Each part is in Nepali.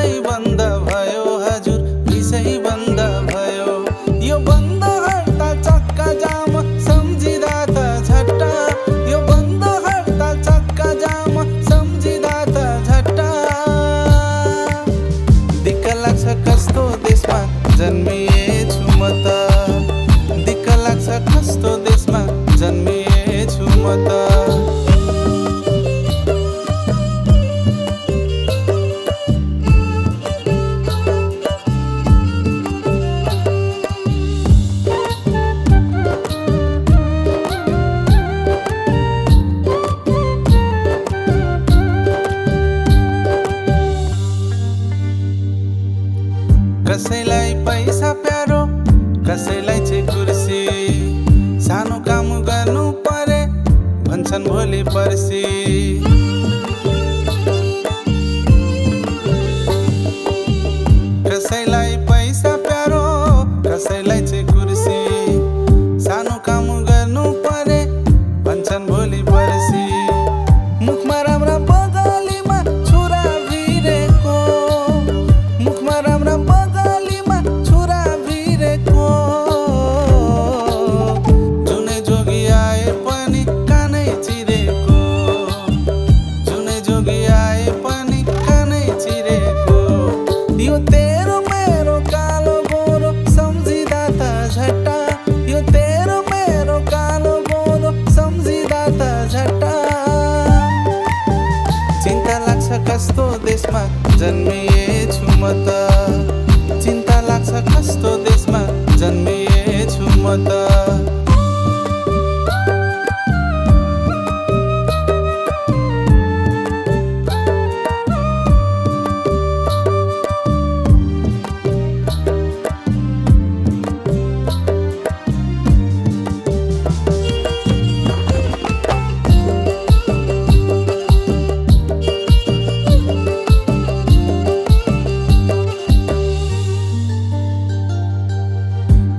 भिसै बन्द भयो हजुर भिसै बन्द भयो। यो बन्द हडताल चक्का जाम सम्झिँदा त झट्टा, यो बन्द हडताल चक्का जाम सम्झिँदा त झट्टा। दिक्क लाग्छ कस्तो देशमा जन्मिएछु म त, दिक्क लाग्छ कस्तो देशमा जन्मिएछु म त। कसैलाई पैसा प्यारो कसैलाई चाहिँ कुर्सी, सानो काम गर्नु परे भन्छन् भोलि पर्सि। कसैलाई पैसा प्यारो कसैलाई चाहिँ कुर्सी, सानो काम गर्नु परे भन्छन् भोलि पर्सि। मुखमा राम्रा बगालीमा छुरा भिरेको, मुखमा राम्रा बगालीमा छुरा भिरेको। जुनै जोगी आए पनि कानै चिरेको, जुनै जोगी आए पनि कानै चिरेको। यो तेरो मेरो कालो गोरो सम्झिँदा त झट्टा, यो तेरो मेरो कालो गोरो सम्झिँदा त झट्टा। चिन्ता लाग्छ कस्तो देशमा जन्मिएछु म त, चिन्ता लाग्छ कस्तो देशमा जन्मिएछु म त।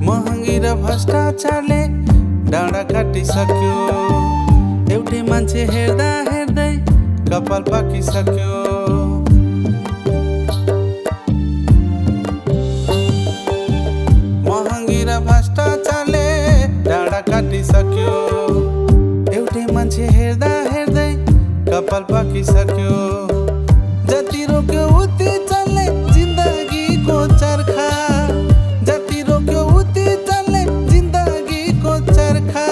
महँगी र भ्रष्टाचारले डाँडा काटिसक्यो, एउटै मान्छे हेर्दा हेर्दै कपाल पाकिसक्यो। महँगी र भ्रष्टाचारले डाँडा काटिसक्यो, एउटै मान्छे हेर्दा हेर्दै कपाल पाकिसक्यो। जति रोक्यो उति चल्ने जिन्दगीको चर्खा, जति रोक्यो उति चल्ने जिन्दगीको चर्खा।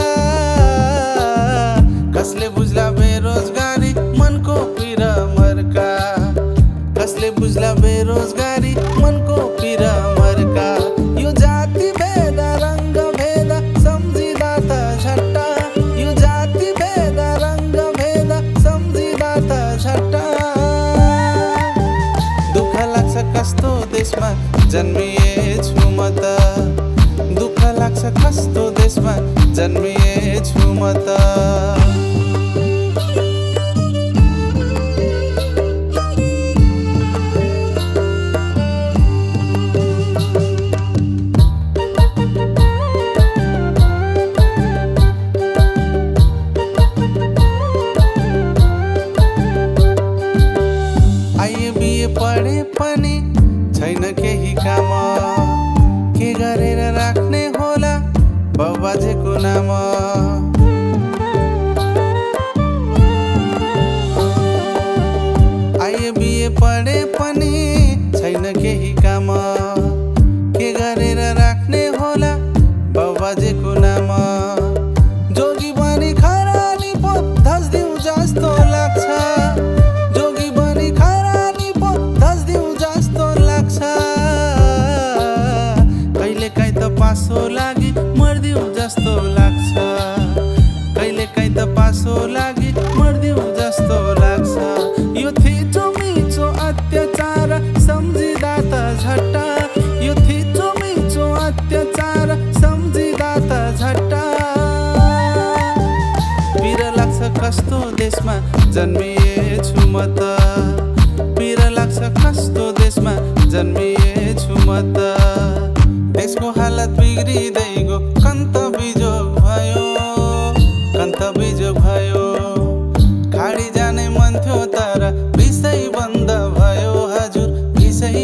कसले बुझ्ला बेरोजगारी मनको पीडा मर्का, कसले बुझ्ला बेरोजगारी मनको पीडा मर्का। यो जाति भेद रङ्ग भेद सम्झिँदा त झट्टा, यो जाति भेद रङ्ग भेद सम्झिँदा त झट्टा। दुःख लाग्छ कस्तो देशमा जन्मिएछु म त, दुःख लाग्छ कस्तो देशमा जन्मिएछु म त। आइए बिए पढे पनि छैन केही काम, के गरेर राख्ने होला बाबुबाजेको नाम। आइए बिए पढे पनि छैन केही काम, के गरेर राख्ने होला बाबुबाजेको नाम। जोगी बनी खरानी पो धस्दिउँ जस्तो लाग्छ, जोगी बनी खरानी पो धस्दिउँ जस्तो लाग्छ। कहिले काहीँ त पासो लागि मर्दिउँ जस्तो लाग्छ, कहिले काहीँ त पासो लागि मर्दिउँ जस्तो लाग्छ। यो थिचो मिचो अत्याचार सम्झिँदा त झट्टा, यो थिचो मिचो अत्याचार सम्झिँदा त झट्टा। पिर लाग्छ कस्तो देशमा जन्मिएछु म त, पिर लाग्छ कस्तो देशमा जन्मिएछु म त। देशको हालत बिग्रिँदै गयो, कन्त बिजोग भयो, कन्त बिजोग भयो। खाडी जाने मन थियो तर भिसै बन्द भयो हजुर भिसै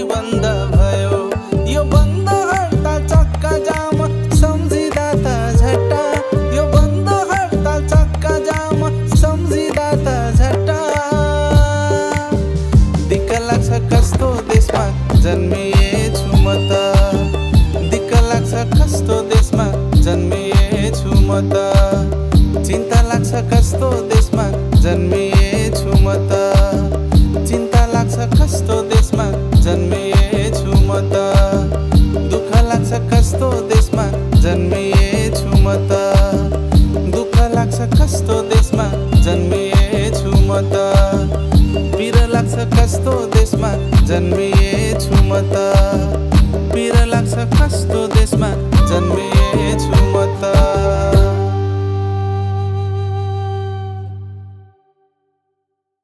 कस्तो देशमा जन्मिएछु म त पिर लाग्छ कस्तो देशमा जन्मिएछु म त पिर लाग्छ कस्तो देशमा जन्मिए